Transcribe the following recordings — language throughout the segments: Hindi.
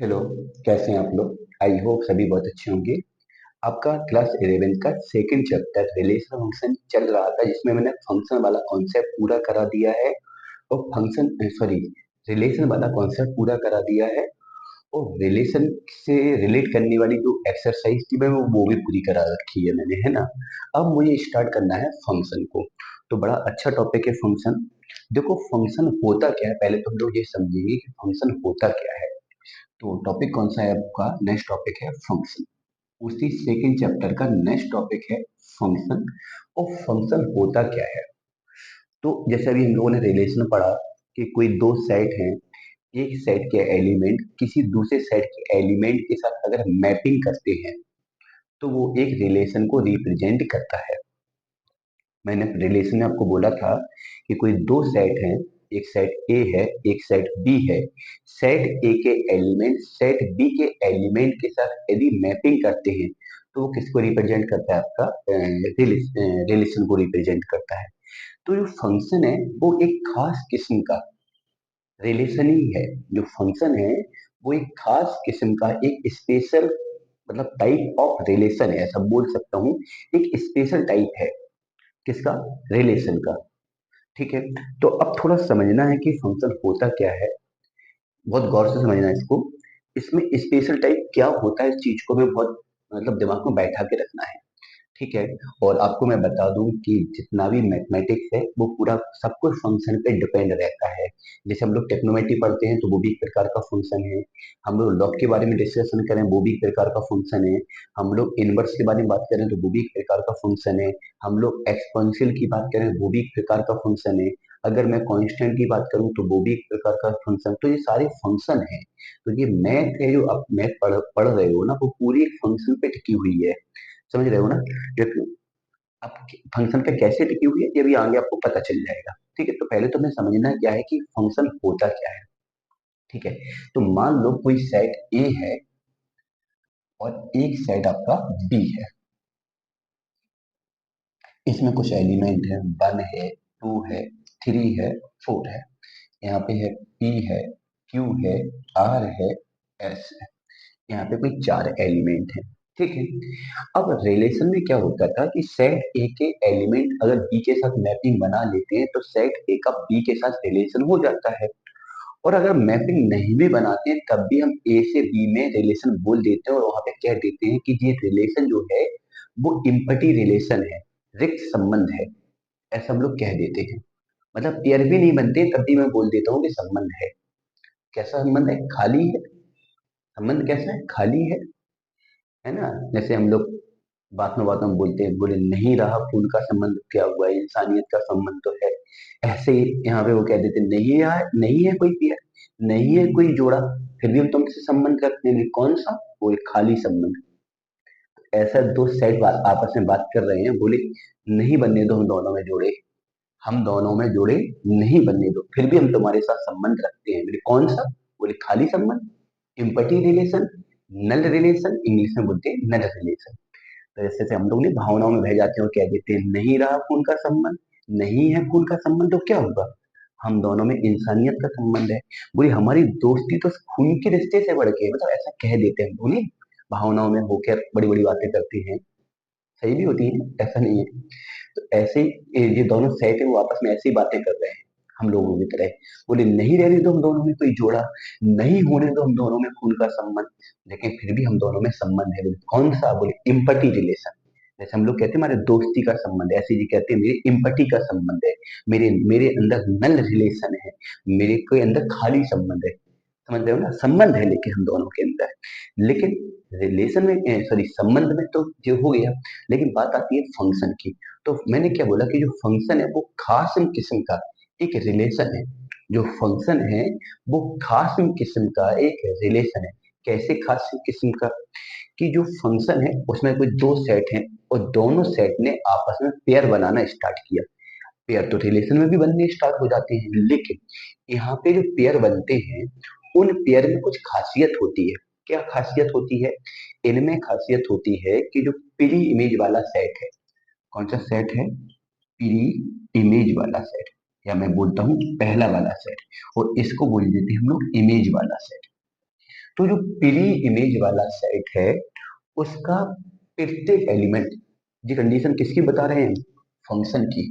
हेलो। कैसे हैं आप लोग? आई होप सभी बहुत अच्छे होंगे। आपका क्लास 11 का सेकंड चैप्टर रिलेशन फंक्शन चल रहा था, जिसमें मैंने फंक्शन वाला कॉन्सेप्ट पूरा करा दिया है और रिलेशन वाला कॉन्सेप्ट पूरा करा दिया है। और रिलेशन से रिलेट करने वाली जो एक्सरसाइज थी मैं वो भी पूरी करा रखी है मैंने, है ना। अब मुझे स्टार्ट करना है फंक्शन को। तो बड़ा अच्छा टॉपिक है फंक्शन। देखो फंक्शन होता क्या है, पहले तो हम लोग ये समझेंगे कि फंक्शन होता क्या है। तो टॉपिक कौन सा है आपका? नेक्स्ट टॉपिक है फंक्शन। उसी सेकंड चैप्टर का नेक्स्ट टॉपिक है फंक्शन। और फंक्शन होता क्या है? तो जैसे अभी हम लोगों ने रिलेशन पढ़ा कि कोई दो सेट हैं, एक सेट के एलिमेंट किसी दूसरे सेट के एलिमेंट के साथ अगर मैपिंग करते हैं तो वो एक रिलेशन को रिप्रेजेंट करता है। मैंने रिलेशन में आपको बोला था कि कोई दो सेट हैं, एक सेट ए है एक सेट बी है। सेट ए के एलिमेंट सेट बी के एलिमेंट के साथ यदि मैपिंग करते हैं तो वो किसको रिप्रेजेंट करता है? आपका रिलेशन को रिप्रेजेंट करता है। तो जो फंक्शन है वो एक खास किस्म का रिलेशन ही है। जो फंक्शन है वो एक खास किस्म का एक स्पेशल मतलब टाइप ऑफ रिलेशन है, ऐसा बोल सकता हूँ। एक स्पेशल टाइप है किसका? रिलेशन का। ठीक है। तो अब थोड़ा समझना है कि फंक्शन होता क्या है, बहुत गौर से समझना है इसको। इसमें स्पेशल टाइप क्या होता है, इस चीज को मैं बहुत मतलब दिमाग में बैठा के रखना है। ठीक है। और आपको मैं बता दूं कि जितना भी मैथमेटिक्स है वो पूरा सब कुछ फंक्शन पे डिपेंड रहता है। जैसे हम लोग टेक्नोमेट्री पढ़ते हैं तो वो भी एक प्रकार का फंक्शन है। हम लोग लॉग के बारे में डिस्कशन करें वो भी एक प्रकार का फंक्शन है। हम लोग इनवर्स के बारे में बात करें तो वो भी एक प्रकार का फंक्शन है। हम लोग एक्सपोनेंशियल की बात करें वो भी एक प्रकार का फंक्शन है। अगर मैं कांस्टेंट की बात करूं तो वो भी एक प्रकार का फंक्शन। तो ये सारे फंक्शन है। तो ये मैथ है जो आप मैथ पढ़ रहे हो ना, वो पूरी एक फंक्शन पे टिकी हुई है। समझ रहे हो ना? ये अब फंक्शन पे कैसे टिकी हुई है ये भी आगे आपको पता चल जाएगा। ठीक है। तो पहले तो हमें समझना क्या है कि फंक्शन होता क्या है। ठीक है। तो मान लो कोई सेट ए है और एक सेट आपका बी है। इसमें कुछ एलिमेंट है, 1 है, 2 है, 3 है, 4 है। यहाँ पे है पी है, क्यू है, आर है, एस है। यहाँ पे कोई 4 एलिमेंट है। ठीक है। अब रिलेशन में क्या होता था कि सेट ए के एलिमेंट अगर बी के साथ मैपिंग बना लेते हैं तो सेट ए का बी के साथ रिलेशन हो जाता है। और अगर मैपिंग नहीं भी बनाते हैं तब भी हम ए से बी में रिलेशन बोल देते हैं और वहां पे कह देते हैं कि ये रिलेशन जो है वो इम्पटी रिलेशन है, रिक्त संबंध है। ऐसा हम लोग कह देते हैं। मतलब पेयर भी नहीं बनते तब भी मैं बोल देता हूँ कि संबंध है। कैसा संबंध है? खाली है। संबंध कैसा है? खाली है ना। जैसे हम लोग बात में बोलते हैं, बोले नहीं रहा खून का संबंध क्या हुआ, इंसानियत का संबंध तो है। ऐसे ही यहाँ पे वो कह देते नहीं है, नहीं है कोई पेयर, नहीं है कोई जोड़ा, फिर भी हम तुमसे संबंध रखते हैं। कौन सा? वो एक खाली संबंध। ऐसा दो सेट आपस में बात कर रहे हैं, बोले नहीं बनने दो हम दोनों में जोड़े, हम दोनों में जोड़े नहीं बनने दो, फिर भी हम तुम्हारे साथ संबंध रखते हैं। बोले कौन सा? बोले खाली संबंध, इम्पटी रिलेशन, नल रिलेशन, इंग्लिश में बोलते हैं नल रिलेशन। तो ऐसे से हम लोग ने भावनाओं में बह जाते हैं और कह देते हैं नहीं रहा खून का संबंध, नहीं है खून का संबंध तो क्या होगा? हम दोनों में इंसानियत का संबंध है। बोले हमारी दोस्ती तो खून के रिश्ते से बढ़ के है। मतलब ऐसा कह देते हैं। बोले भावनाओं में होकर बड़ी बड़ी बातें करते हैं, सही भी होती है, ऐसा नहीं है। तो ऐसे ही ये दोनों सेट है वो आपस में ऐसी बातें कर रहे हैं हम लोगों की तरह। बोले नहीं रहने दो हम दोनों में कोई जोड़ा, नहीं होने दो हम दोनों में खून का संबंध, लेकिन फिर भी हम दोनों में संबंध है। बोले कौन सा? बोले इम्पटी रिलेशन। जैसे हम लोग कहते हैं हमारे दोस्ती का संबंध है, ऐसे जी कहते हैं मेरे इम्पटी का संबंध है, मेरे मेरे अंदर नल रिलेशन है, मेरे के अंदर खाली संबंध है। समझ रहे हो ना? संबंध है लेकिन हम दोनों के अंदर। लेकिन रिलेशन में सॉरी संबंध में तो जो हो गया, लेकिन बात आती है फंक्शन की। तो मैंने क्या बोला कि जो फंक्शन है वो खास किस्म का एक रिलेशन है। जो फंक्शन है वो खास किस्म का एक रिलेशन है। कैसे खास किस्म का? कि जो फंक्शन है उसमें कोई दो सेट हैं और दोनों सेट ने आपस में पेयर बनाना स्टार्ट किया। पेयर तो रिलेशन में भी बनने स्टार्ट हो जाते हैं, लेकिन यहाँ पे जो पेयर बनते हैं उन पेयर में कुछ खासियत होती है। क्या खासियत होती है? इनमें खासियत होती है कि जो प्री इमेज वाला सेट है, कौन सा सेट है? प्री इमेज वाला सेट, या मैं बोलता हूँ पहला वाला सेट, और इसको बोल देते हैं हम लोग इमेज वाला सेट। तो जो प्री इमेज वाला सेट है उसका प्रत्येक एलिमेंट, ये कंडीशन किसकी बता रहे हैं, फंक्शन की।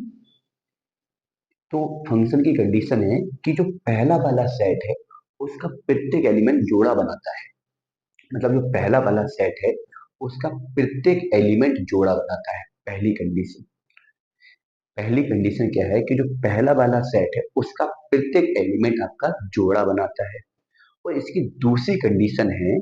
तो फंक्शन की कंडीशन है कि जो पहला वाला सेट है उसका प्रत्येक एलिमेंट जोड़ा बनाता है। मतलब जो पहला वाला सेट है उसका प्रत्येक एलिमेंट जोड़ा बनाता है, पहली कंडीशन। पहली कंडीशन क्या है कि जो पहला वाला सेट है उसका प्रत्येक एलिमेंट आपका जोड़ा बनाता है। और इसकी दूसरी कंडीशन है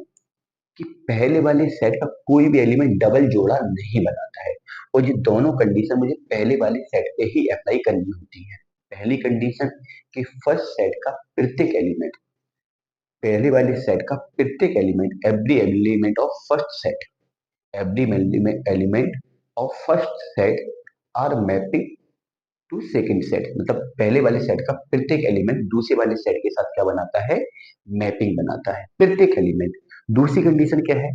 कि पहले वाले सेट का कोई भी एलिमेंट डबल जोड़ा नहीं बनाता है। और ये दोनों कंडीशन मुझे पहले वाले सेट पे ही अप्लाई करनी होती है। पहली कंडीशन कि फर्स्ट सेट का प्रत्येक एलिमेंट, पहले वाले सेट का प्रत्येक element, every element of first set, every element of first set are mapping to second set. मतलब पहले वाले सेट का प्रत्येक एलिमेंट दूसरे वाले सेट के साथ क्या बनाता है, मैपिंग बनाता है, प्रत्येक एलिमेंट। दूसरी कंडीशन क्या है,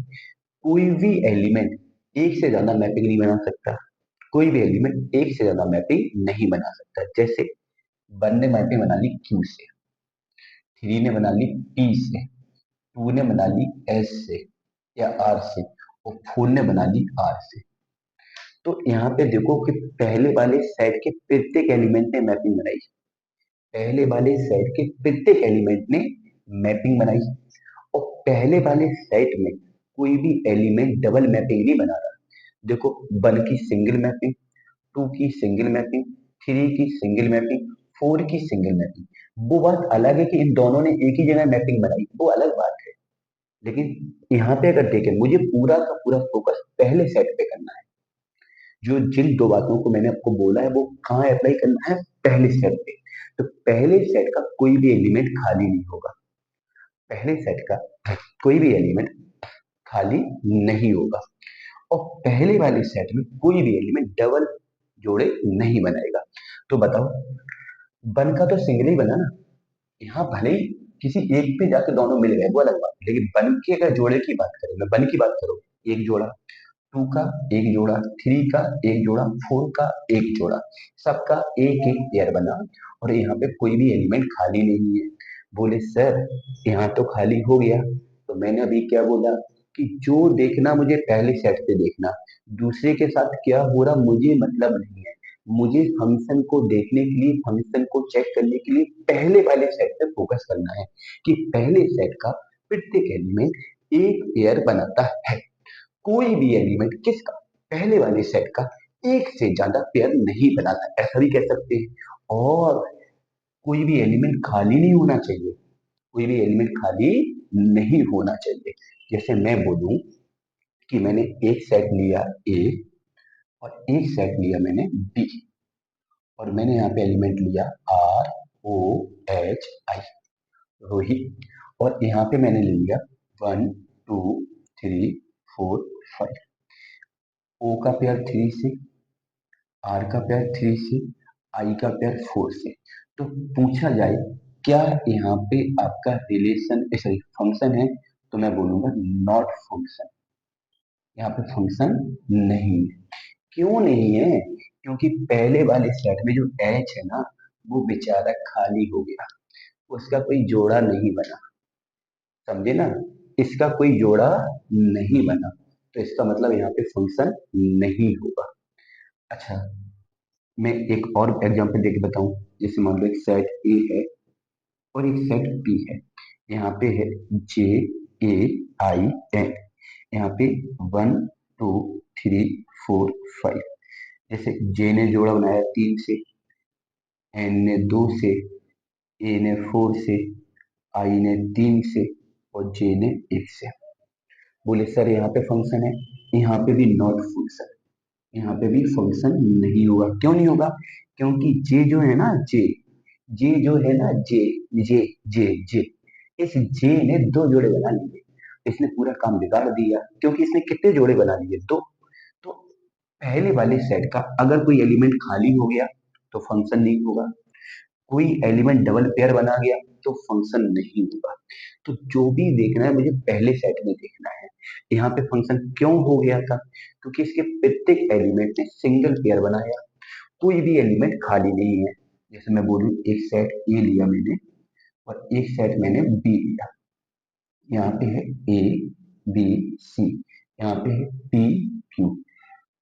कोई भी एलिमेंट एक से ज्यादा मैपिंग नहीं बना सकता। कोई भी एलिमेंट एक से ज्यादा मैपिंग नहीं बना सकता। जैसे 1 ने मैपिंग बना ली Q से, 3 ने बना ली P से, 2 ने बना ली S से या R से, और 4 ने बना ली R से। तो यहाँ पे देखो कि पहले वाले सेट के प्रत्येक एलिमेंट ने मैपिंग बनाई, पहले वाले सेट के प्रत्येक एलिमेंट ने मैपिंग बनाई। और पहले वाले सेट में कोई भी एलिमेंट डबल मैपिंग नहीं बना रहा। देखो 1 की सिंगल मैपिंग, 2 की सिंगल मैपिंग, 3 की सिंगल मैपिंग, 4 की सिंगल मैपिंग। वो बात अलग है कि इन दोनों ने एक ही जगह मैपिंग बनाई, वो अलग बात है। लेकिन यहाँ पे अगर देखें, मुझे पूरा का पूरा फोकस पहले सेट पे करना है। जो जिन दो बातों को मैंने आपको बोला है वो कहाँ अप्लाई करना है, पहले सेट पे। तो पहले सेट का कोई भी एलिमेंट खाली नहीं होगा, पहले सेट का कोई भी एलिमेंट खाली नहीं होगा। और पहले वाले सेट में कोई भी एलिमेंट डबल जोड़े नहीं बनाएगा। तो बताओ, 1 का तो सिंगल ही बना ना, यहाँ भले ही किसी एक पे जाके दोनों मिल गए वो अलग बात है, लेकिन 1 के अगर जोड़े की बात करें, मैं 1 की बात करूँ, एक जोड़ा, 2 का एक जोड़ा, 3 का एक जोड़ा, 4 का एक जोड़ा, सबका एक एक पेयर बना। और यहाँ पे कोई भी एलिमेंट खाली नहीं है। बोले सर यहाँ तो खाली हो गया। तो मैंने अभी क्या बोला कि जो देखना मुझे पहले सेट से देखना, दूसरे के साथ क्या हो रहा मुझे मतलब नहीं है। मुझे फंक्शन को देखने के लिए, फंक्शन को चेक करने के लिए पहले वाले सेट पे फोकस करना है कि पहले सेट का प्रत्येक एलिमेंट एक पेयर बनाता है। कोई भी एलिमेंट किसका, पहले वाले सेट का एक से ज्यादा पेयर नहीं बनाता, ऐसा भी कह सकते हैं। और कोई भी एलिमेंट खाली नहीं होना चाहिए, कोई भी एलिमेंट खाली नहीं होना चाहिए। जैसे मैं बोलूं कि मैंने एक सेट लिया ए और एक सेट लिया मैंने बी, और मैंने यहाँ पे एलिमेंट लिया ROHI, रोहित। और यहाँ पे मैंने ले लिया 1 2 3 4 5, ओ का पेयर 3 से, आर का पेयर 3 से, आई का पेयर 4 से। तो पूछा जाए क्या यहाँ पे आपका रिलेशन, सॉरी फंक्शन है, तो मैं बोलूंगा नॉट फंक्शन। यहाँ पे फंक्शन नहीं है। क्यों नहीं है, क्योंकि पहले वाले सेट में जो एच है ना, वो बेचारा खाली हो गया, उसका कोई जोड़ा नहीं बना। समझे ना, इसका कोई जोड़ा नहीं बना, तो इसका मतलब यहाँ पे फंक्शन नहीं होगा। अच्छा, मैं एक और एग्जांपल देके बताऊं। जैसे मान लो एक सेट ए है और एक सेट बी है। यहाँ पे है JAIN, यहाँ पे 1 2 3 4 5। जैसे जे ने जोड़ा बनाया 3 से, एन ने 2 से, ए ने 4 से, आई ने 3 से, और जे ने 1 से। बोले सर यहाँ पे फंक्शन है, यहाँ पे भी नॉट फंक्शन, यहाँ पे भी फंक्शन नहीं होगा। क्यों नहीं होगा, क्योंकि जे जो है ना, जे जो है ना, जे जे इस जे ने 2 जोड़े बना लिए। इसने पूरा काम बिगाड़ दिया, क्योंकि इसने कितने जोड़े बना लिए, 2। तो पहले वाले सेट का अगर कोई एलिमेंट खाली हो गया तो फंक्शन नहीं होगा, कोई एलिमेंट डबल पेयर बना गया तो फंक्शन नहीं होगा। तो जो भी देखना है मुझे पहले सेट में देखना है। यहाँ पे फंक्शन क्यों हो गया था, क्योंकि इसके प्रत्येक एलिमेंट ने सिंगल पेयर बनाया, कोई भी एलिमेंट खाली नहीं है। जैसे मैं बोलूं एक सेट ए लिया मैंने और एक सेट मैंने बी लिया, यहाँ पे है ए बी सी, यहाँ पे है पी क्यू,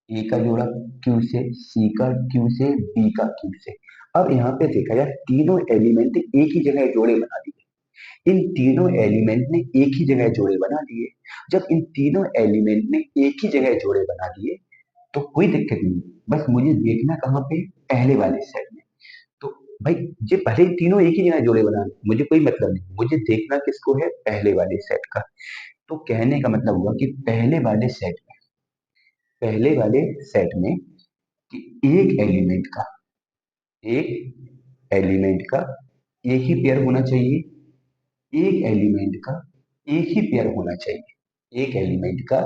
ए का जोड़ा क्यू से, सी का क्यू से, बी का क्यू से। अब यहाँ पे देखा यार, तीनों एलिमेंट एक ही जगह जोड़े बना दिए, इन तीनों एलिमेंट ने एक ही जगह जोड़े बना दिए। जब इन तीनों एलिमेंट ने एक ही जगह जोड़े बना दिए तो कोई दिक्कत नहीं, बस मुझे देखना कहाँ पे, पहले वाले सेट में। तो भाई, ये भले ही तीनों एक ही जगह जोड़े बना लें, मुझे कोई मतलब नहीं, मुझे देखना किसको है, पहले वाले सेट का। तो कहने का मतलब हुआ कि पहले वाले सेट में कि एक एलिमेंट का एक एलिमेंट का एक ही पेयर होना चाहिए, एक एलिमेंट का एक ही पेयर होना चाहिए, एक एलिमेंट का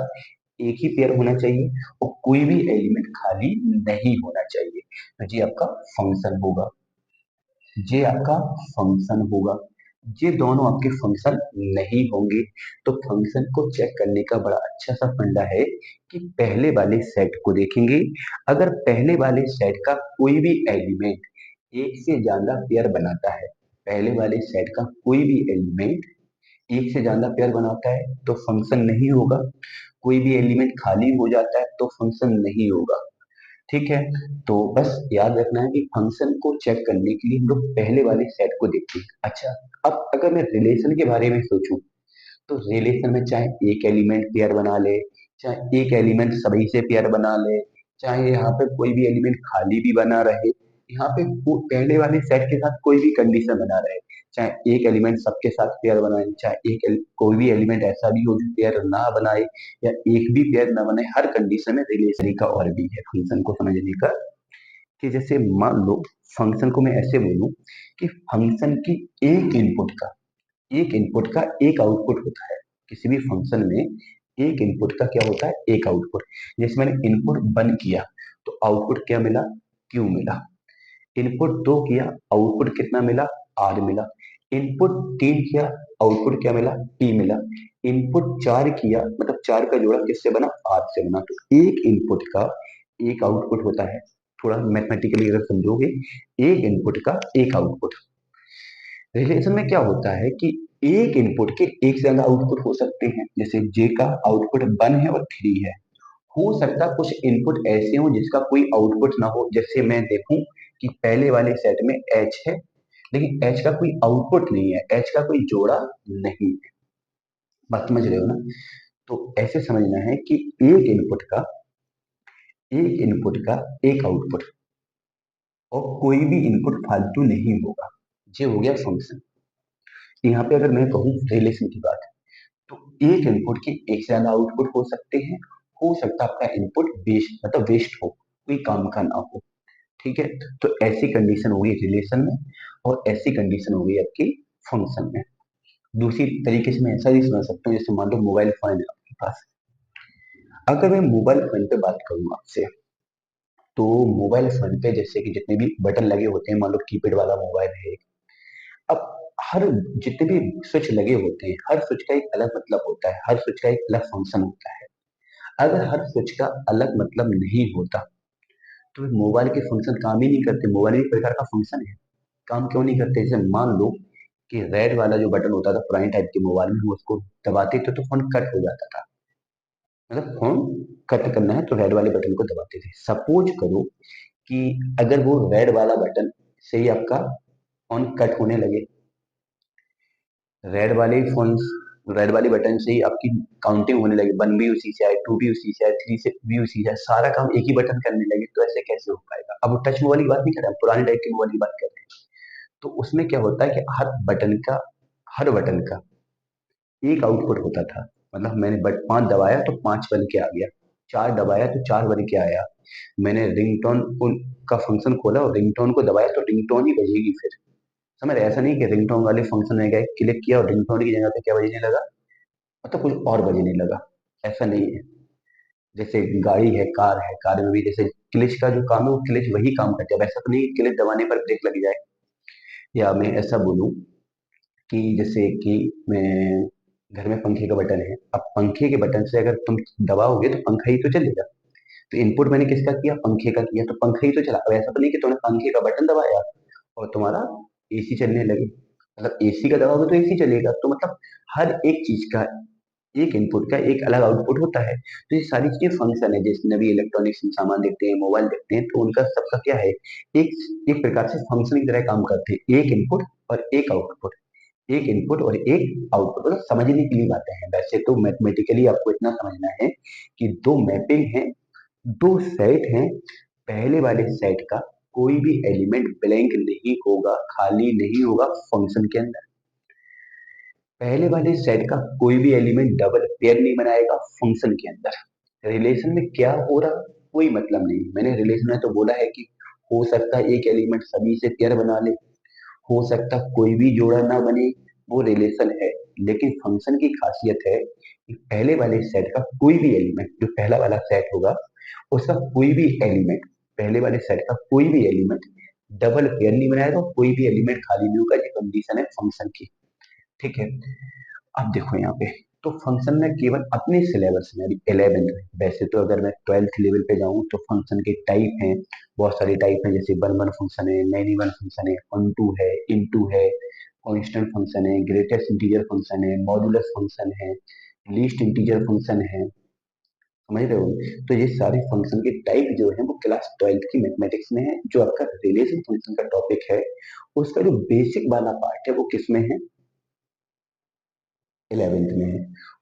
एक ही पेयर होना चाहिए, और कोई भी एलिमेंट खाली नहीं होना चाहिए। तो ये आपका फंक्शन होगा, ये आपका फंक्शन होगा। ये दोनों आपके फंक्शन नहीं होंगे तो फंक्शन को चेक करने का बड़ा अच्छा सा फंडा है कि पहले वाले सेट को देखेंगे। अगर पहले वाले सेट का कोई भी एलिमेंट एक से ज्यादा पेयर बनाता है, पहले वाले सेट का कोई भी एलिमेंट एक से ज्यादा पेयर बनाता है तो फंक्शन नहीं होगा, कोई भी एलिमेंट खाली हो जाता है तो फंक्शन नहीं होगा। ठीक है, तो बस याद रखना है कि फंक्शन को चेक करने के लिए हम लोग पहले वाले सेट को देखते हैं। अच्छा, अब अगर मैं रिलेशन के बारे में सोचूं तो रिलेशन में चाहे एक एलिमेंट पेयर बना ले, चाहे एक एलिमेंट सभी से पेयर बना ले, चाहे यहाँ पे कोई भी एलिमेंट खाली भी बना रहे, यहाँ पे पहले वाले सेट के साथ कोई भी कंडीशन बना रहे, चाहे एक एलिमेंट सबके साथ पेयर बनाए, चाहे कोई भी एलिमेंट ऐसा भी हो जो पेयर ना बनाए या एक भी पेयर ना बने, हर कंडीशन में रिलेशन का और भी है फंक्शन को समझने का। कि जैसे मान लो फंक्शन को मैं ऐसे बोलूं कि फंक्शन की एक इनपुट का एक आउटपुट होता है। किसी भी फंक्शन में एक इनपुट का क्या होता है, एक आउटपुट। जैसे मैंने इनपुट 1 किया तो आउटपुट क्या मिला, क्यू मिला। इनपुट 2 किया, आउटपुट कितना मिला, आर मिला। इनपुट 3 किया, आउटपुट क्या मिला, पी मिला। इनपुट 4 किया, मतलब 4 का जोड़ा किससे बना, आर से बना। तो एक इनपुट का एक आउटपुट होता है। थोड़ा मैथमेटिकली अगर समझोगे, एक इनपुट का एक आउटपुट। रिलेशन में क्या होता है कि एक इनपुट के एक से ज्यादा आउटपुट हो सकते हैं। जैसे जे का आउटपुट 1 है और 3 है। हो सकता कुछ इनपुट ऐसे हो जिसका कोई आउटपुट ना हो। जैसे मैं देखूं कि पहले वाले सेट में एच है, लेकिन एच का कोई आउटपुट नहीं है, एच का कोई जोड़ा नहीं है। बात समझ रहे हो ना? तो ऐसे समझना है कि एक इनपुट का एक आउटपुट, और कोई भी इनपुट फालतू नहीं होगा। ये हो गया फंक्शन। यहाँ पे अगर मैं कहूँ रिलेशन की बात, तो एक इनपुट के एक से ज्यादा आउटपुट हो सकते हैं। हो सकता है आपका इनपुट वेस्ट, मतलब वेस्ट हो, कोई काम का ना हो। ठीक है, तो ऐसी कंडीशन होगी रिलेशन में, और ऐसी कंडीशन होगी आपकी फंक्शन में। दूसरी तरीके से मैं ऐसा भी समझ सकता हूँ, जैसे मान लो मोबाइल फोन है आपके पास। अगर मैं मोबाइल फोन पे बात करूँ आपसे, तो मोबाइल फोन पे जैसे कि जितने भी बटन लगे होते हैं, मान लो कीपैड वाला मोबाइल है। अब हर जितने भी स्विच लगे होते हैं, हर स्विच का एक अलग मतलब होता है, हर स्विच का एक अलग फंक्शन होता है। अगर हर स्विच का अलग मतलब नहीं होता तो मोबाइल के फंक्शन काम ही नहीं करते। मोबाइल भी एक प्रकार का फंक्शन है, काम क्यों नहीं करते? जैसे मान लो कि रेड वाला जो बटन होता था पुराने टाइप के मोबाइल में, हम उसको दबाते थे तो फोन कट हो जाता था। मतलब फोन कट करना है तो रेड वाले बटन को दबाते थे। सपोज करो कि अगर वो रेड वाला बटन से ही आपका फोन कट होने लगे, रेड वाले फोन रेड वाली बटन से ही आपकी काउंटिंग होने लगी, 1 भी उसी से आए, 2 भी उसी से आए, 3 से भी उसी से आए, सारा काम एक ही बटन करने लगे, तो ऐसे कैसे हो पाएगा? अब वो टच मोबाइल की बात नहीं कर रहे हैं, पुराने टाइप के मोबाइल की बात कर रहे हैं। तो उसमें क्या होता है कि हर बटन का एक आउटपुट होता था। मतलब मैंने बट 5 दबाया तो 5 बन के आ गया, 4 दबाया तो 4 बन के आया। मैंने रिंगटोन का फंक्शन खोला और रिंगटोन को दबाया तो रिंगटोन ही बजेगी फिर। समझ रहे? ऐसा नहीं कि रिंगटोन वाले फंक्शन में गए, क्लिक किया और रिंगटोन की जगह पे क्या बजने लगा, मतलब कुछ और बजने लगा। ऐसा नहीं है। जैसे गाड़ी है, कार में भी जैसे क्लिच का जो काम है वो क्लिच वही काम करता है। वैसा तो नहीं क्लिच दबाने पर ब्रेक लग जाए। या मैं ऐसा बोलूं कि जैसे कि मैं घर में पंखे का बटन है, अब पंखे के बटन से अगर तुम दबाओगे तो पंखा ही तो चलेगा। तो इनपुट मैंने किसका किया, पंखे का किया, तो पंखा ही तो चला। अब ऐसा तो नहीं कि तुमने पंखे का बटन दबाया और तुम्हारा एसी चलने लगे। मतलब एसी का दबाओगे तो एसी चलेगा, तो मतलब हर एक चीज का, एक इनपुट का एक अलग आउटपुट होता है। तो ये सारी चीजें फंक्शन है, जैसे भी इलेक्ट्रॉनिक्स सामान देखते हैं, मोबाइल देखते हैं, तो उनका सबका क्या है, एक एक प्रकार से फंक्शन की तरह काम करते हैं, एक इनपुट और एक आउटपुट, एक इनपुट और एक आउटपुट। मतलब समझने के लिए बातें हैं, वैसे तो मैथमेटिकली आपको इतना समझना है कि दो मैपिंग है, दो सेट हैं, पहले वाले सेट का कोई भी एलिमेंट ब्लैंक नहीं होगा, खाली नहीं होगा फंक्शन के अंदर। पहले वाले सेट का कोई भी एलिमेंट डबल पेयर नहीं बनाएगा फंक्शन के अंदर। रिलेशन में क्या हो रहा, कोई मतलब नहीं। मैंने रिलेशन में तो बोला है कि हो सकता है एक एलिमेंट सभी से पेयर बना ले, हो सकता कोई भी जोड़ा ना बने, वो रिलेशन है। लेकिन फंक्शन की खासियत है कि पहले वाले सेट का कोई भी एलिमेंट, जो पहला वाला सेट होगा उसका कोई भी एलिमेंट, पहले वाले सेट का कोई भी एलिमेंट डबल पेयर नहीं बनाएगा, कोई भी एलिमेंट खाली नहीं होगा। ये कंडीशन है फंक्शन की। ठीक है, अब देखो यहाँ पे, तो फंक्शन में केवल अपने सिलेबस में अभी 11th में, वैसे तो अगर मैं 12th लेवल पे जाऊँ तो फंक्शन के टाइप हैं, बहुत सारे टाइप हैं, जैसे वन वन फंक्शन है, मैनी वन फंक्शन है, वन टू है, इन टू है, कांस्टेंट फंक्शन है, ग्रेटेस्ट इंटीजर फंक्शन है, मॉड्यूलस फंक्शन है, लीस्ट इंटीजर फंक्शन है। समझ रहे हो? तो ये सारे फंक्शन के टाइप जो है वो क्लास 12th की मैथमेटिक्स में है। जो आपका रिलेशन फंक्शन का टॉपिक है, उसका जो बेसिक वाला पार्ट है वो किस में है, 11th में है।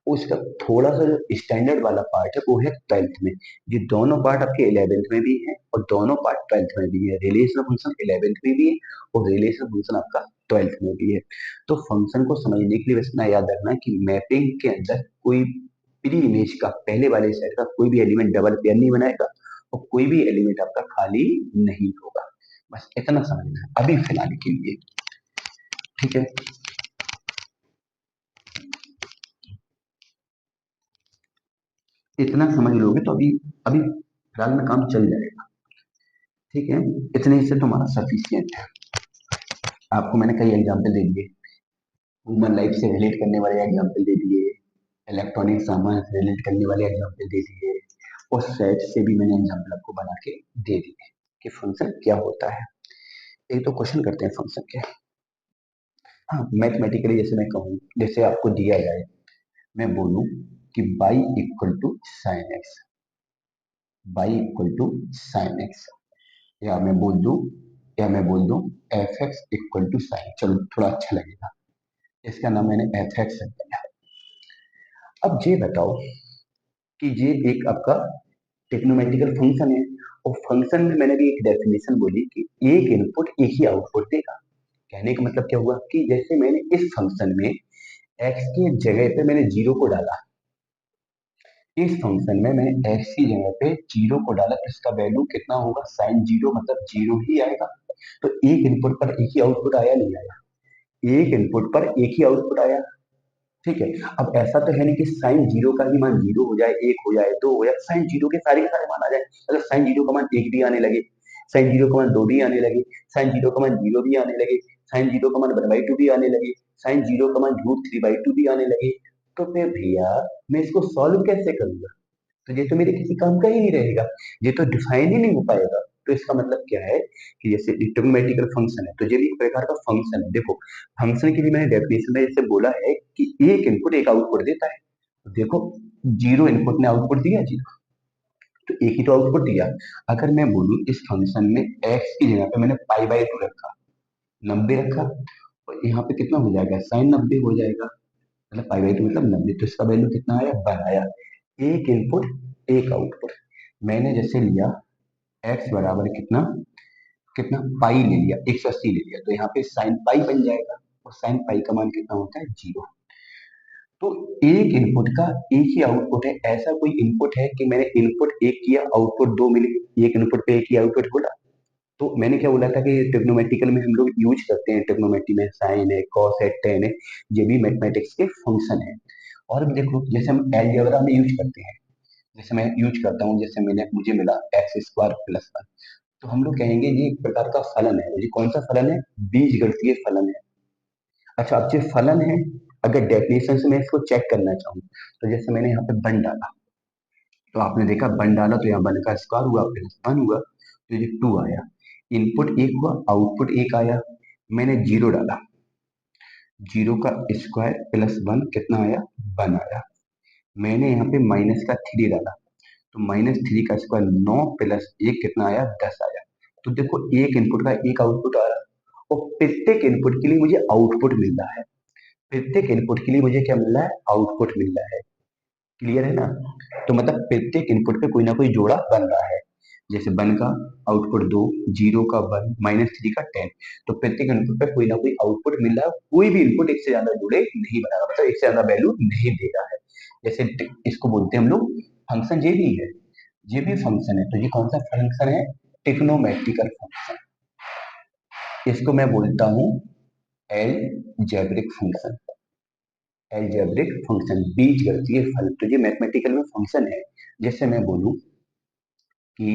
उसका थोड़ा सा जो स्टैंडर्ड वाला पार्ट है वो है 12th में। ये दोनों पार्ट आपके 11th में भी है और दोनों पार्ट 12th में भी है। रिलेशन फंक्शन 11th में भी है और रिलेशन फंक्शन आपका 12th में भी है। तो फंक्शन को समझने के लिए बस इतना याद रखना कि मैपिंग के अंदर कोई प्री इमेज का पहले वाले सेट का कोई भी एलिमेंट डबल पेयर नहीं बनाएगा और कोई भी एलिमेंट आपका खाली नहीं होगा। बस इतना समझना है अभी फिलहाल के लिए। ठीक है, इतना समझ लोगे तो अभी अभी फिलहाल में काम चल जाएगा। ठीक है, इतने से तुम्हारा सफिशियंट है। आपको मैंने कई एग्जाम्पल दे दिए, ह्यूमन लाइफ से रिलेट करने वाले एग्जाम्पल दे दिए, इलेक्ट्रॉनिक सामान से रिलेट करने वाले एग्जाम्पल दे दिए, और सेट से भी मैंने एग्जाम्पल आपको बना के दे दिए कि फंक्शन क्या होता है। एक तो क्वेश्चन करते हैं फंक्शन के। हाँ, मैथमेटिकली जैसे मैं कहूँ, जैसे आपको दिया जाए, मैं बोलूँ कि y equal to sine x, y equal to sine x, या मैं बोल दूं या मैं बोल दूं f x equal to sine, चलो थोड़ा अच्छा लगेगा, इसका नाम मैंने एफ एक्स रख दिया। अब ये बताओ कि ये एक आपका टेक्नोमेट्रिकल फंक्शन है, और फंक्शन में मैंने भी एक डेफिनेशन बोली कि एक इनपुट एक ही आउटपुट देगा। कहने का मतलब क्या हुआ कि जैसे मैंने इस फंक्शन में एक्स की जगह पे मैंने जीरो को डाला, इस फंक्शन में मैंने एक्स की जगह पे जीरो को डाला, तो इसका वैल्यू कितना होगा, साइन जीरो, मतलब जीरो ही आएगा। तो एक इनपुट पर एक ही आउटपुट आया, नहीं आया? एक इनपुट पर एक ही आउटपुट आया। ठीक है, अब ऐसा तो है नहीं कि साइन जीरो का भी मान जीरो हो जाए, एक हो जाए, दो हो जाए, साइन जीरो के सारे मान आ जाए। अगर साइन जीरो का मान एक भी आने लगे, साइन जीरो का मान दो भी आने लगे, साइन जीरो का मान जीरो भी आने लगे, साइन जीरो का मान वन बाई टू भी आने लगे, साइन जीरो का मान रूट थ्री बाई टू भी आने लगे, तो फिर भैया मैं इसको सॉल्व कैसे करूंगा? तो ये तो मेरे किसी काम का ही नहीं रहेगा, ये तो डिफाइन ही नहीं हो पाएगा। तो इसका मतलब क्या है कि जैसे ट्रिग्नोमेट्रिकल फंक्शन है, तो ये भी एक प्रकार का फंक्शन है। देखो, फंक्शन के लिए मैंने डेफिनेशन में जैसे बोला है कि एक इनपुट एक आउटपुट देता है। तो देखो, जीरो इनपुट ने आउटपुट दिया जीरो, तो एक ही तो आउटपुट दिया। अगर मैं बोलूं इस फंक्शन में एक्स की जगह पे मैंने पाई बाई टू रखा, 90 रखा, और यहाँ पे कितना हो जाएगा, साइन 90 हो जाएगा, मतलब पाई बाई टू मतलब 90, तो इसका वैल्यू कितना आया, वन आया। एक इनपुट एक आउटपुट। मैंने जैसे लिया x बराबर कितना, कितना पाई ले लिया, 180 ले लिया, तो यहाँ पे साइन पाई बन जाएगा, और साइन पाई का मान कितना होता है, जीरो। तो एक इनपुट का एक ही आउटपुट है, ऐसा कोई इनपुट है कि मैंने इनपुट एक किया आउटपुट दो मिले, एक इनपुट पे एक ही आउटपुट बोला? तो मैंने क्या बोला था कि ट्रिग्नोमेट्रिकल में हम लोग यूज करते हैं, ट्रिग्नोमेट्री में साइन है, कॉस है, टेन है, ये भी मैथमेटिक्स के फंक्शन है। और भी देखो, जैसे हम एलजेब्रा में यूज करते हैं, जैसे मैं यूज करता हूँ, जैसे मैंने मुझे मिला एक्स स्क्वायर प्लस वन, तो हम लोग कहेंगे ये एक प्रकार का फलन है। ये कौन सा फलन है, बीज गणितीय फलन है। अच्छा, अब ये फलन है, अगर डेफिनेशन से मैं इसको चेक करना चाहूँ, तो जैसे मैंने यहाँ पे वन डाला, तो आपने देखा वन डाला तो यहाँ वन का स्क्वायर हुआ प्लस वन हुआ, तो ये 2 आया। इनपुट एक हुआ, आउटपुट एक आया। मैंने जीरो डाला, जीरो का स्क्वायर प्लस वन कितना आया, वन आया। मैंने यहाँ पे माइनस का थ्री डाला, तो माइनस थ्री का स्क्वायर नौ प्लस एक कितना आया, दस आया। तो देखो एक इनपुट का एक आउटपुट आ रहा है, और प्रत्येक इनपुट के लिए मुझे आउटपुट मिल रहा है। प्रत्येक इनपुट के लिए मुझे क्या मिल रहा है, आउटपुट मिल रहा है। क्लियर है ना। तो मतलब प्रत्येक इनपुट पे कोई ना कोई जोड़ा बन रहा है। जैसे वन का आउटपुट दो, जीरो का वन, माइनस थ्री का टेन। तो प्रत्येक इनपुट पे कोई ना कोई आउटपुट मिल रहा है। कोई भी इनपुट एक से ज्यादा जोड़े नहीं बनाएगा, मतलब एक से ज्यादा वैल्यू नहीं देगा है। जैसे इसको बोलते हैं हम लोग फंक्शन, जे भी है, जे भी फंक्शन है। तो ये कौन सा फंक्शन है, टिग्नोमेट्रिकल फंक्शन। इसको मैं बोलता हूँ एलजेब्रिक फंक्शन। एलजेब्रिक फंक्शन, बीजगणितीय फल। तो ये मैथमेटिकल में फंक्शन है। जैसे मैं बोलूं कि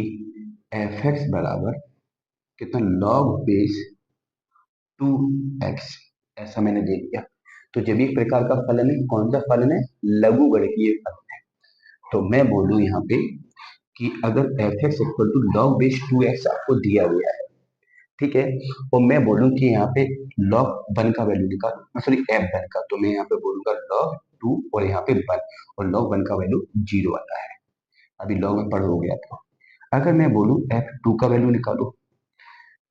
एफ एक्स बराबर कितना, लॉग बेस टू एक्स, ऐसा मैंने दे दिया। तो जब एक प्रकार का फलन है, कौन सा फलन है, लघु गणितीय फलन है। तो मैं बोलूं यहाँ पे कि अगर f x equal to log base two x आपको दिया गया है, ठीक है, और मैं बोलूं कि यहाँ पे लॉग वन का वैल्यू निकालो, सॉरी एफ वन का, तो मैं यहाँ पे बोलूंगा लॉग टू और यहाँ पे वन, और लॉग वन का वैल्यू जीरो आता है। अभी लॉग में पढ़ हो गया था। अगर मैं बोलूं एफ टू का वैल्यू निकालो,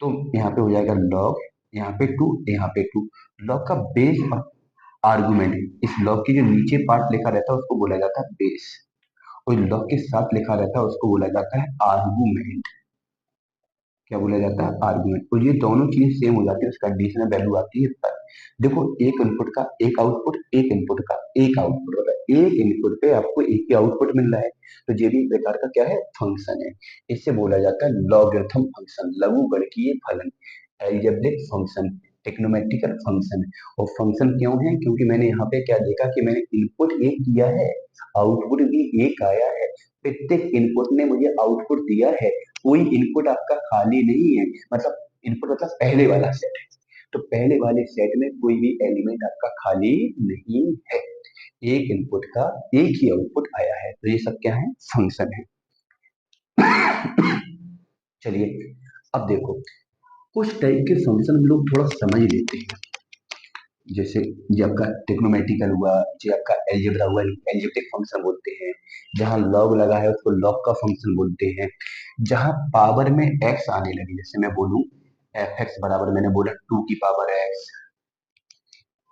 तो यहाँ पे हो जाएगा लॉग, यहाँ पे टू, यहाँ पे टू। लॉग का बेस और आर्गुमेंट, इस लॉग की जो नीचे पार्ट लिखा रहता है उसको बोला जाता है बेस, और लॉग के साथ लिखा रहता है उसको बोला जाता है आर्गुमेंट। क्या बोला जाता है, आर्गुमेंट। तो ये दोनों चीज सेम हो जाती है, उस कंडीशन में वैल्यू आती है पर। देखो एक इनपुट का एक आउटपुट, एक इनपुट का एक आउटपुट, मतलब एक इनपुट पे आपको एक ही आउटपुट मिल रहा है। तो ये भी एक प्रकार का क्या है, फंक्शन है। इससे बोला जाता है लॉगरिथम फंक्शन, लघु गणकीय फलन, एल्जेब्रिक फंक्शन, टेक्नोमेट्रिकल फंक्शन। और फंक्शन क्यों है, क्योंकि मैंने यहाँ पे क्या देखा कि मैंने इनपुट एक दिया है, आउटपुट भी एक आया है। प्रत्येक इनपुट ने मुझे आउटपुट दिया है। कोई इनपुट आपका खाली नहीं है, मतलब इनपुट मतलब पहले वाला सेट है। तो पहले वाले सेट में कोई भी एलिमेंट आपका खाली नहीं है। एक इनपुट का एक ही आउटपुट आया है। तो ये सब क्या है, फंक्शन है। चलिए अब देखो, कुछ टाइप के फंक्शन हम लोग थोड़ा समझ लेते हैं। जैसे ये आपका टेक्नोमेटिकल हुआ, ये आपका एलजेब्रा हुआ, एलजेब्रिक फंक्शन बोलते हैं। जहाँ लॉग लगा है उसको लॉग का फंक्शन बोलते हैं। जहाँ पावर में एक्स आने लगे, जैसे मैं बोलूं एफ एक्स बराबर, मैंने बोला टू की पावर एक्स,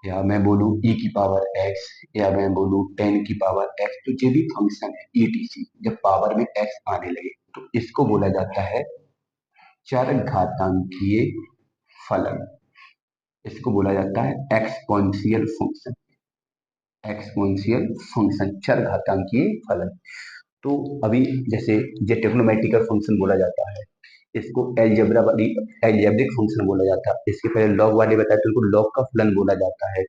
या मैं बोलूं ई की पावर एक्स, या मैं बोलूं टेन की पावर एक्स, तो ये भी फंक्शन है ईटीसी। जब पावर में एक्स आने लगे तो इसको बोला जाता है चर घातांकीय फलन। इसको बोला जाता है एक्सपोनेंशियल फंक्शन। एक्सपोनेंशियल फंक्शन, चर घातांकीय फलन। तो अभी जैसे ये ट्रिग्नोमेट्रिकल फंक्शन बोला जाता है, इसको एलजेब्रा वाली एलजेब्रिक फंक्शन बोला जाता है। इसके पहले लॉग वाले बताए तो इनको लॉग का फलन बोला जाता है।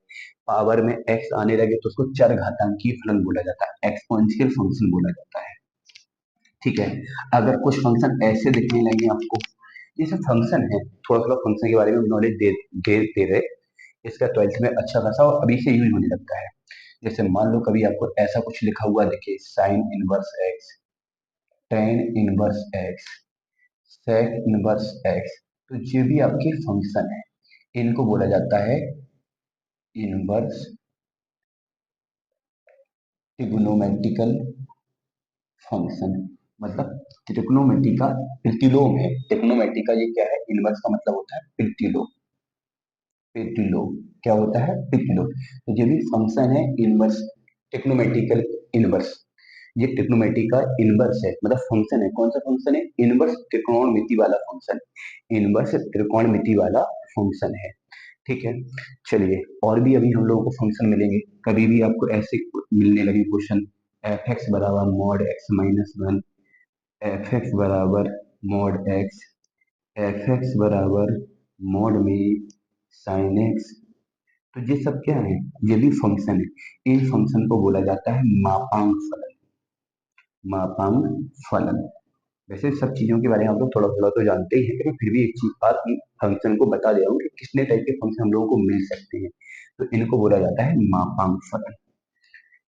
पावर में एक्स आने लगे तो उसको चर घातांकीय फलन बोला जाता है, एक्सपोनेंशियल फंक्शन बोला जाता है। ठीक है। अगर कुछ फंक्शन ऐसे दिखने लगे आपको, ये सब फंक्शन है, थोड़ा थोड़ा फंक्शन के बारे में नॉलेज दे रहे। इसका ट्वेल्थ में अच्छा खासा और अभी से यूज होने लगता है। जैसे मान लो कभी आपको ऐसा कुछ लिखा हुआ दिखे, sine inverse x, tan inverse x, sec inverse x, तो ये भी आपके फंक्शन है। इनको बोला जाता है इनवर्स ट्रिग्नोमेट्रिकल फंक्शन। मतलब ट्रिग्नोमेट्री का प्रतिलोम है। ट्रिग्नोमेट्री का ये क्या है, इनवर्स का मतलब होता है प्रतिलोम। प्रतिलोम क्या होता है, प्रतिलोम। तो ये भी फंक्शन है इनवर्स, ट्रिग्नोमेट्रिकल इनवर्स। ये ट्रिग्नोमेट्री का इनवर्स है, मतलब फंक्शन है। कौन सा फंक्शन है, इनवर्स त्रिकोणमिति वाला फंक्शन। इनवर्स त्रिकोणमिति वाला फंक्शन है। ठीक है। चलिए और भी अभी हम लोगों को फंक्शन मिलेंगे। कभी भी आपको ऐसे मिलने लगे क्वेश्चन, एफ एक्स बराबर mod x minus one, F x बराबर मॉड एक्स, एफ एक्स बराबर मॉड में साइन एक्स। तो ये सब क्या है, ये भी फंक्शन है। इन फंक्शन को बोला जाता है मापांक फलन। मापांक फलन। वैसे सब चीजों के बारे में आप लोग थोड़ा थोड़ा तो जानते ही हैं, लेकिन फिर भी एक चीज बात फंक्शन को बता दे रहा हूँ कि कितने टाइप के फंक्शन हम लोगों को मिल सकते हैं। तो इनको बोला जाता है मापांक फलन।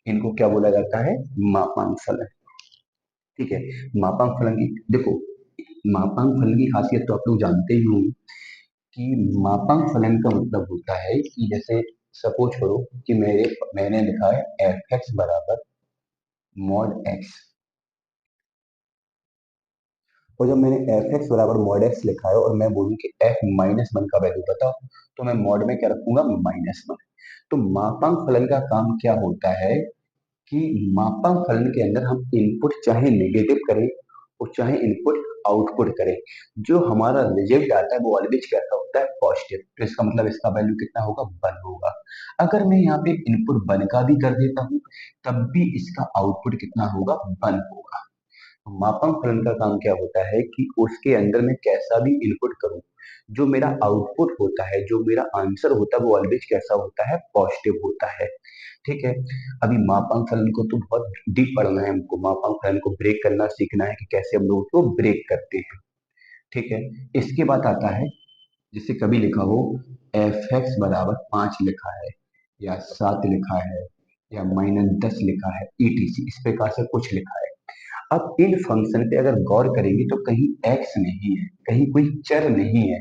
इनको क्या बोला जाता है, मापांक फलन। ठीक है। मापांक फलन की देखो, मापांक फलन की खासियत तो आप लोग जानते ही होंगे कि मापांक फलन का मतलब होता है कि जैसे सपोज करो कि मैंने लिखा है एफ एक्स बराबर मॉड एक्स, और जब मैंने एफ एक्स बराबर मॉड एक्स लिखा है और मैं बोलूं कि एफ माइनस वन का वैल्यू बताओ, तो मैं मॉड में क्या रखूंगा, माइनस वन। तो मापांक फलन का काम क्या होता है कि मापांक फलन के अंदर हम इनपुट चाहे नेगेटिव करें और चाहे इनपुट आउटपुट करें, जो हमारा रिजल्ट आता है वो ऑलवेज कैसा होता है, पॉजिटिव। तो इसका मतलब इसका वैल्यू कितना होगा, वन होगा। अगर मैं यहाँ पे इनपुट वन का भी कर देता हूँ तब भी इसका आउटपुट कितना होगा, वन होगा। मापन फलन का काम क्या होता है कि उसके अंदर मैं कैसा भी इनपुट करूं, जो मेरा आउटपुट होता है, जो मेरा आंसर होता है वो ऑलवेज कैसा होता है, पॉजिटिव होता है। ठीक है। अभी मापांक फलन को तो बहुत डीप पढ़ना है हमको, मापांक फलन को ब्रेक करना सीखना है कि कैसे हम लोग उसको ब्रेक करते हैं। ठीक है। इसके बाद आता है, जैसे कभी लिखा हो एफ एक्स बराबर पांच लिखा है या सात लिखा है या माइनस दस लिखा है, ईटीसी इस प्रकार से कुछ लिखा है। अब इन फंक्शन पे अगर गौर करेंगे तो कहीं एक्स नहीं है, कहीं कोई चर नहीं है,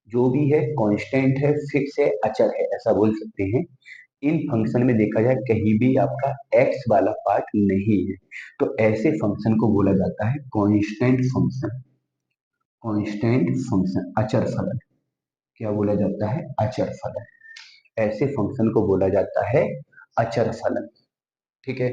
जो भी है कांस्टेंट है, फिक्स है, अचर है, ऐसा बोल सकते हैं। इन फंक्शन में देखा जाए कहीं भी आपका एक्स वाला पार्ट नहीं है, तो ऐसे फंक्शन को बोला जाता है कांस्टेंट फंक्शन। कांस्टेंट फंक्शन, अचर फलन। क्या बोला जाता है, अचर फलन। ऐसे फंक्शन को बोला जाता है अचर फलन। ठीक है।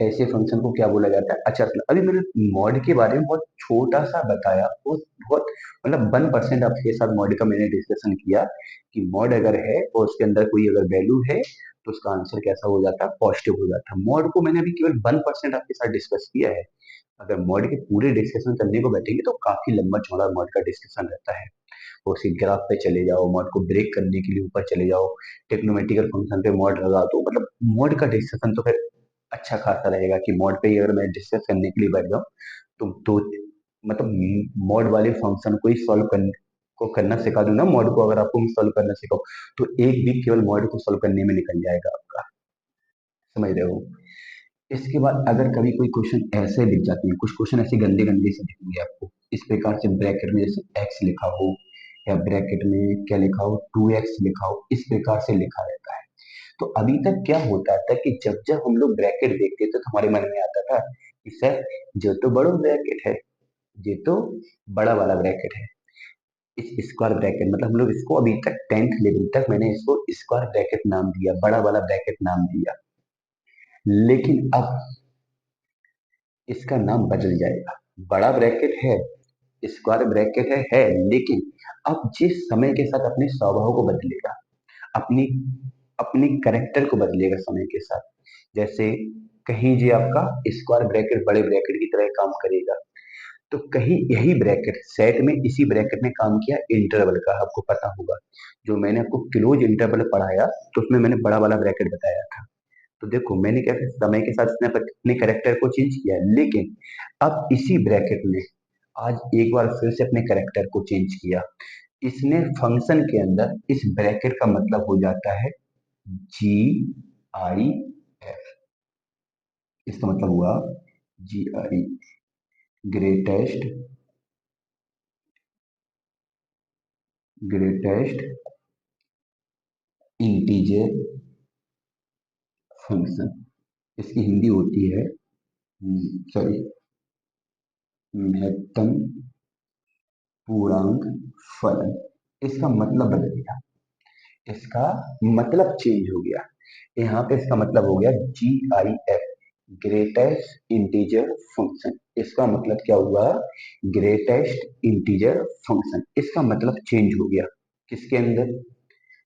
ऐसे फंक्शन को क्या बोला जाता है, अचर फलन। अभी मैंने मॉड के बारे में बहुत छोटा सा बताया, बहुत बहुत मतलब 1% आपके साथ मॉड का मैंने डिस्कशन किया कि मॉड अगर है और उसके अंदर कोई अगर वैल्यू है तो उसका आंसर कैसा हो जाता है, पॉजिटिव हो जाता है। मॉड को मैंने अभी केवल 1% आपके साथ डिस्कस किया है। अगर मॉड के पूरे डिस्कशन करने को बैठेंगे तो काफी लंबा चौड़ा मॉड का डिस्कशन रहता है। और उसी ग्राफ पे चले जाओ, मॉड को ब्रेक करने के लिए ऊपर चले जाओ, टेक्नोमेटिकल फंक्शन पे मॉड लगा दो, मतलब मॉड का डिस्कशन तो फिर अच्छा खासा रहेगा कि मॉड पे ही अगर मैं डिस्कस करने के लिए बैठ जाऊँ तो मतलब मॉड वाले फंक्शन को ही सॉल्व करने को करना सिखा दूं ना, मॉड को अगर आपको सॉल्व करना सिखाओ तो एक वीक केवल मॉड को सॉल्व करने में निकल जाएगा आपका। समझ रहे हो। इसके बाद अगर कभी कोई क्वेश्चन ऐसे लिख जाते हैं, कुछ क्वेश्चन ऐसे गंदे गंदे से दिखेंगे आपको इस प्रकार से, ब्रैकेट में जैसे एक्स लिखा हो या ब्रैकेट में क्या लिखा हो, टू एक्स लिखा हो, इस प्रकार से लिखा रहता है। तो अभी तक क्या होता था कि जब जब हम लोग ब्रैकेट देखते थे तो हमारे मन में आता था कि सर जो तो बड़ा ब्रैकेट है, ये तो बड़ा वाला ब्रैकेट है, इस स्क्वायर ब्रैकेट मतलब हम लोग इसको अभी तक 10th लेवल तक मैंने इसको स्क्वायर ब्रैकेट नाम दिया, बड़ा वाला ब्रैकेट नाम दिया। लेकिन अब इसका नाम बदल जाएगा। बड़ा ब्रैकेट है, स्क्वायर ब्रैकेट है, लेकिन अब जिस समय के साथ अपने स्वभाव को बदलेगा, अपनी अपनी करेक्टर को बदलेगा समय के साथ। जैसे कहीं जी आपका स्क्वायर ब्रैकेट बड़े ब्रैकेट की तरह काम करेगा, तो कहीं यही ब्रैकेट सेट में इसी ब्रैकेट ने काम किया इंटरवल का, आपको पता होगा जो मैंने आपको क्लोज इंटरवल पढ़ाया तो उसमें मैंने बड़ा वाला ब्रैकेट बताया था। तो देखो मैंने क्या किया, समय के साथ इसने अपने करेक्टर को चेंज किया, लेकिन अब इसी ब्रैकेट ने आज एक बार फिर से अपने करेक्टर को चेंज किया। इसने फंक्शन के अंदर इस ब्रैकेट का मतलब हो जाता है जी आई एफ। इसका मतलब हुआ जी आई, ग्रेटेस्ट ग्रेटेस्ट इंटीजर फंक्शन। इसकी हिंदी होती है, सॉरी, महत्तम पूर्णांक फलन। इसका मतलब बदल गया, इसका मतलब चेंज हो गया। यहाँ पे इसका मतलब हो गया G I F, greatest integer function. इसका मतलब क्या हुआ, ग्रेटेस्ट इंटीजर फंक्शन। इसका मतलब चेंज हो गया किसके अंदर,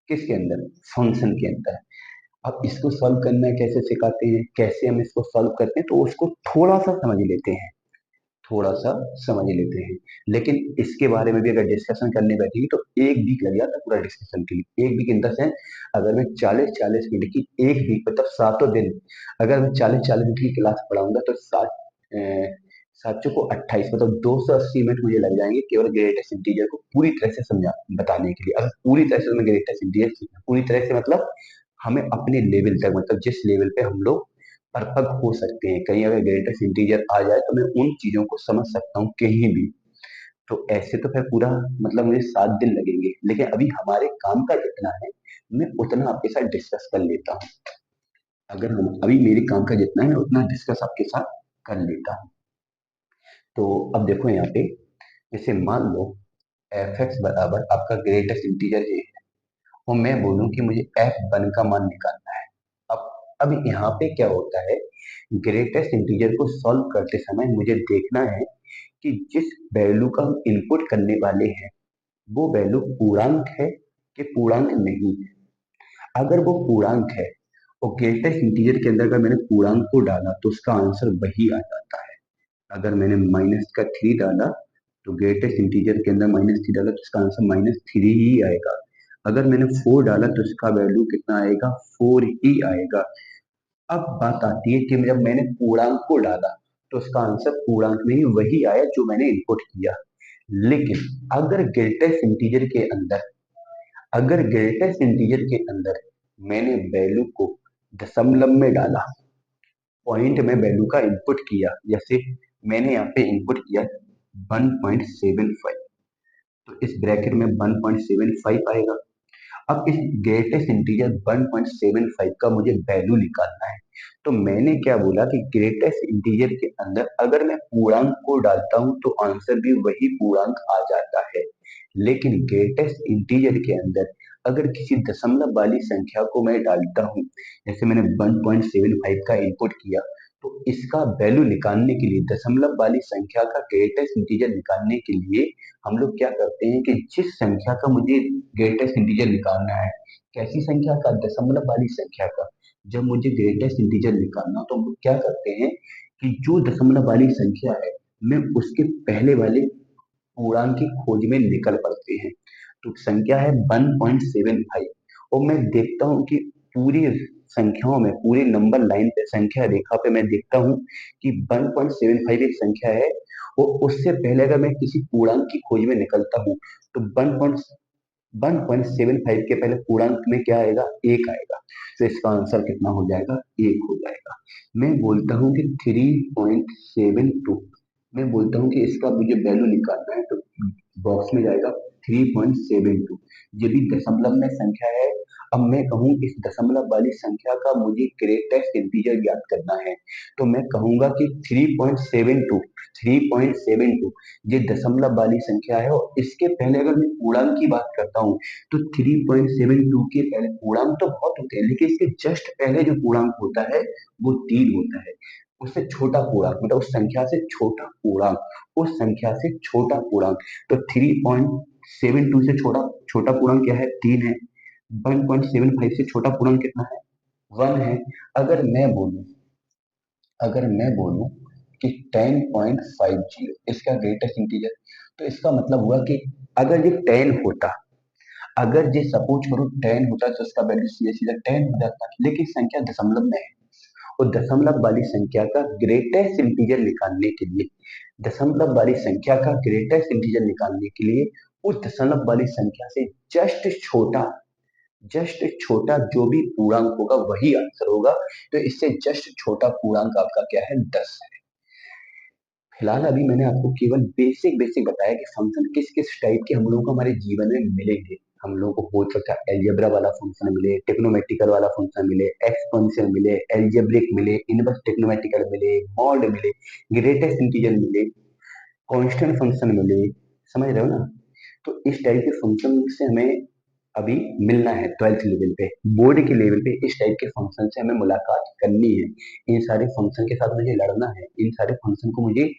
किसके अंदर, फंक्शन के अंदर। अब इसको सॉल्व करना कैसे सिखाते हैं, कैसे हम इसको सॉल्व करते हैं, तो उसको थोड़ा सा समझ लेते हैं, थोड़ा सा समझ लेते हैं। लेकिन इसके बारे में भी अगर डिस्कशन करने बैठेंगे तो एक वीक लग जाता है पूरा डिस्कशन के लिए। एक वीक इन द सेंस, अगर मैं 40-40 मिनट की एक वीक मतलब सातों दिन अगर मैं 40-40 मिनट की क्लास पढ़ाऊंगा तो सात चौको 28 मतलब 280 मिनट मुझे लग जाएंगे केवल ग्रेटेस्ट इंटीजर को पूरी तरह से समझा बताने के लिए। अगर पूरी तरह से मैं ग्रेटेस्ट इंटीजर सीखना, पूरी तरह से मतलब हमें अपने लेवल तक, मतलब जिस लेवल पे हम लोग परफेक्ट हो सकते हैं, कहीं अगर ग्रेटेस्ट इंटीजर आ जाए तो मैं उन चीजों को समझ सकता हूँ कहीं भी। तो ऐसे तो फिर पूरा मतलब मुझे 7 दिन लगेंगे, लेकिन अभी हमारे काम का जितना है मैं उतना आपके साथ डिस्कस कर लेता हूँ। अगर हम अभी मेरे काम का जितना है उतना डिस्कस आपके साथ कर लेता हूँ। तो अब देखो यहाँ पे, जैसे मान लो एफ एक्स बराबर आपका ग्रेटेस्ट इंटीजर ये है, और मैं बोलूँ कि मुझे एफ वन का मान निकालना है। अब यहाँ पे क्या होता है, ग्रेटेस्ट इंटीजर को सॉल्व करते समय मुझे देखना है कि जिस वैल्यू का हम इनपुट करने वाले हैं वो वैल्यू पूर्णांक है कि पूर्णांक नहीं है। अगर वो पूर्णांक है और ग्रेटेस्ट इंटीजर के अंदर अगर मैंने पूर्णांक को डाला तो उसका आंसर वही आ जाता है। अगर मैंने माइनस का 3 डाला तो ग्रेटेस्ट इंटीजर के अंदर -3 डाला तो इसका आंसर -3 ही आएगा। अगर मैंने 4 डाला तो इसका वैल्यू कितना आएगा, 4 ही आएगा। अब बात आती है कि जब मैंने पूर्णांक को डाला तो उसका आंसर पूर्णांक में ही वही आया जो मैंने इनपुट किया। लेकिन अगर ग्रेटेस्ट इंटीजर के अंदर मैंने वैल्यू को दशमलव में डाला, पॉइंट में वैल्यू का इनपुट किया, जैसे मैंने यहाँ पे इनपुट किया 1.75, तो इस ब्रैकेट में 1.75 आएगा। अब इस ग्रेटेस्ट इंटीजर 1.75 का मुझे वैल्यू निकालना है। तो मैंने क्या बोला कि ग्रेटेस्ट इंटीजर के अंदर अगर मैं पूर्णांक को डालता हूं तो आंसर भी वही पूर्णांक आ जाता है। लेकिन ग्रेटेस्ट इंटीजर के अंदर अगर किसी दशमलव वाली संख्या को मैं डालता हूं, जैसे मैंने 1.75 का इनपुट किया, तो इसका वैल्यू निकालने के लिए, दशमलव वाली संख्या का ग्रेटेस्ट इंटीजर निकालने के लिए हम लोग क्या करते हैं कि जिस संख्या का मुझे ग्रेटेस्ट इंटीजर निकालना है, कैसी संख्या का, दशमलव वाली संख्या का, जब मुझे ग्रेटेस्ट इंटीजर निकालना तो हम लोग क्या करते हैं कि जो दशमलव वाली संख्या है मैं उसके पहले वाले पूर्णांक की खोज में निकल पड़ते हैं। तो संख्या है 1.75, और मैं देखता हूँ कि पूरी संख्याओं में, पूरी नंबर लाइन पे, संख्या रेखा पे मैं देखता हूँ कि 1.75 एक संख्या है, और उससे पहले अगर मैं किसी पूर्णांक की खोज में निकलता हूँ तो 1.75 के पहले पूर्णांक में क्या आएगा, एक आएगा। तो इसका आंसर कितना हो जाएगा, एक हो जाएगा। मैं बोलता हूँ कि 3.72, मैं बोलता हूँ कि इसका मुझे वैल्यू निकालना है, तो बॉक्स में जाएगा 3.72। ये भी दशमलव में संख्या है। अब मैं कहूँ इस दशमलव वाली संख्या का मुझे ग्रेटेस्ट इंटीजर ज्ञात करना है, तो मैं कहूंगा कि 3.72 ये दशमलव वाली संख्या है, और इसके पहले अगर मैं पूर्णांक की बात करता हूँ तो 3.72 के पहले पूर्णांक तो बहुत होते हैं, लेकिन इसके जस्ट पहले जो पूर्णांक होता है वो 3 होता है। उससे छोटा पूर्णांक, मतलब उस संख्या से छोटा पूर्णांक, उस संख्या से छोटा पूर्णांक। तो 3.72 से छोटा छोटा पूर्णांक क्या है, 3 है। 1.75 से छोटा पूर्णांक कितना है, 1 है। अगर मैं बोलूं अगर मैं बोलूं कि 10.50 इसका ग्रेटेस्ट इंटीजर, तो इसका मतलब हुआ कि अगर ये 10 होता, अगर ये सपोज करो 10 होता तो इसका वैल्यू सीधा सीधा 10 हो जाता, लेकिन संख्या दशमलव में है, और दशमलव वाली संख्या का ग्रेटेस्ट इंटीजर निकालने के लिए, दशमलव वाली संख्या का ग्रेटेस्ट इंटीजर निकालने के लिए उस दशमलव वाली संख्या से जस्ट छोटा जो भी पूर्णांक होगा वही आंसर होगा। तो इससे जस्ट छोटा पूर्णांक आपका क्या है, 10 है। फिलहाल अभी मैंने आपको केवल बेसिक बेसिक बताया कि फंक्शन किस किस टाइप के हम लोगों को हमारे जीवन में मिलेंगे। हम लोगों को हो सकता है एल्जेब्रा वाला फंक्शन मिले, टेक्नोमेट्रिकल वाला फंक्शन मिले, एक्सपोनेंशियल मिले, एल्जेब्रिक मिले, इनवर्स टेक्नोमेट्रिकल मिले, मॉड मिले, ग्रेटेस्ट इंटीजर मिले, कांस्टेंट फंक्शन मिले। समझ रहे हो ना? तो इस टाइप के फंक्शन से हमें अभी मिलना है 12th लेवल पे, बोर्ड के लेवल पे इस टाइप के फंक्शन से हमें मुलाकात करनी है। इन सारे फंक्शन के साथ मुझे लड़ना है, इन सारे फंक्शन को मुझे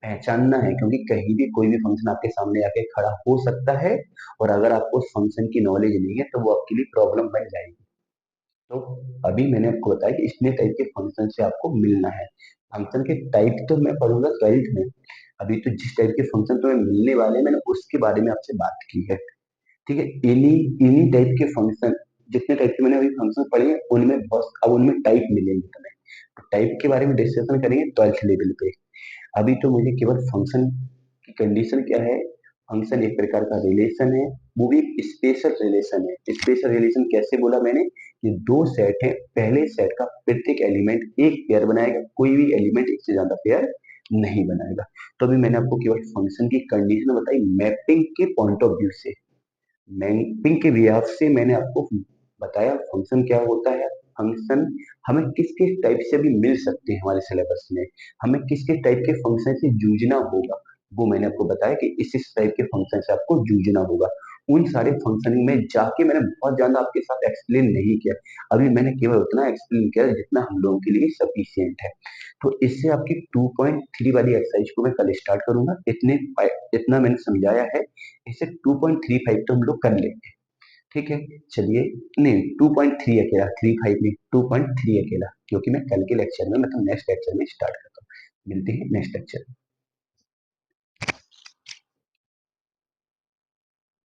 पहचानना है, क्योंकि कहीं भी कोई भी फंक्शन आपके सामने आके खड़ा हो सकता है, और अगर आपको उस फंक्शन की नॉलेज नहीं है तो वो आपके लिए प्रॉब्लम बन जाएगी। तो अभी मैंने आपको बताया कि इतने टाइप के फंक्शन से आपको मिलना है। फंक्शन के टाइप तो मैं पढ़ूंगा 12th में। अभी तो जिस टाइप के फंक्शन तुम्हें मिलने वाले हैं मैंने उसके बारे में आपसे बात की है। ठीक है, इन्हीं इन्हीं टाइप के फंक्शन, जितने टाइप के मैंने अभी फंक्शन पढ़े हैं उनमें बहुत, अब उनमें टाइप मिलेंगे तुम्हें, तो टाइप के बारे में डिस्कशन करेंगे 12th लेवल पे। अभी तो मुझे केवल फंक्शन की कंडीशन क्या है, फंक्शन एक प्रकार का रिलेशन है, वो भी स्पेशल रिलेशन है। स्पेशल रिलेशन कैसे बोला मैंने, कि दो सेट है, पहले सेट का प्रत्येक एलिमेंट एक पेयर बनाएगा, कोई भी एलिमेंट एक से ज्यादा पेयर नहीं बनाएगा। तो अभी मैंने आपको केवल फंक्शन की कंडीशन बताई मैपिंग के पॉइंट ऑफ व्यू से, मैपिंग के लिहाज से मैंने आपको बताया फंक्शन क्या होता है। फंक्शन हमें किस किस टाइप से भी मिल सकते हैं हमारे सिलेबस में, हमें किस किस टाइप के फंक्शन से जूझना होगा, वो मैंने आपको बताया कि इस टाइप के फंक्शन से आपको जूझना होगा। उन सारे फंक्शन में जाके मैंने बहुत ज्यादा आपके साथ एक्सप्लेन नहीं किया, अभी मैंने केवल उतना एक्सप्लेन किया जितना हम लोगों के लिए सफिशियंट है। तो इससे आपकी 2.3 वाली एक्सरसाइज को मैं कल स्टार्ट करूंगा, इतना मैंने समझाया है, इसे 2.35 तो हम लोग कर लेंगे। ठीक है, चलिए। नहीं, 2.3 अकेला, 3.5 नहीं, 2.3 अकेला, क्योंकि मैं कल के लेक्चर में मतलब नेक्स्ट लेक्चर में स्टार्ट करता हूँ। मिलते हैं नेक्स्ट लेक्चर में।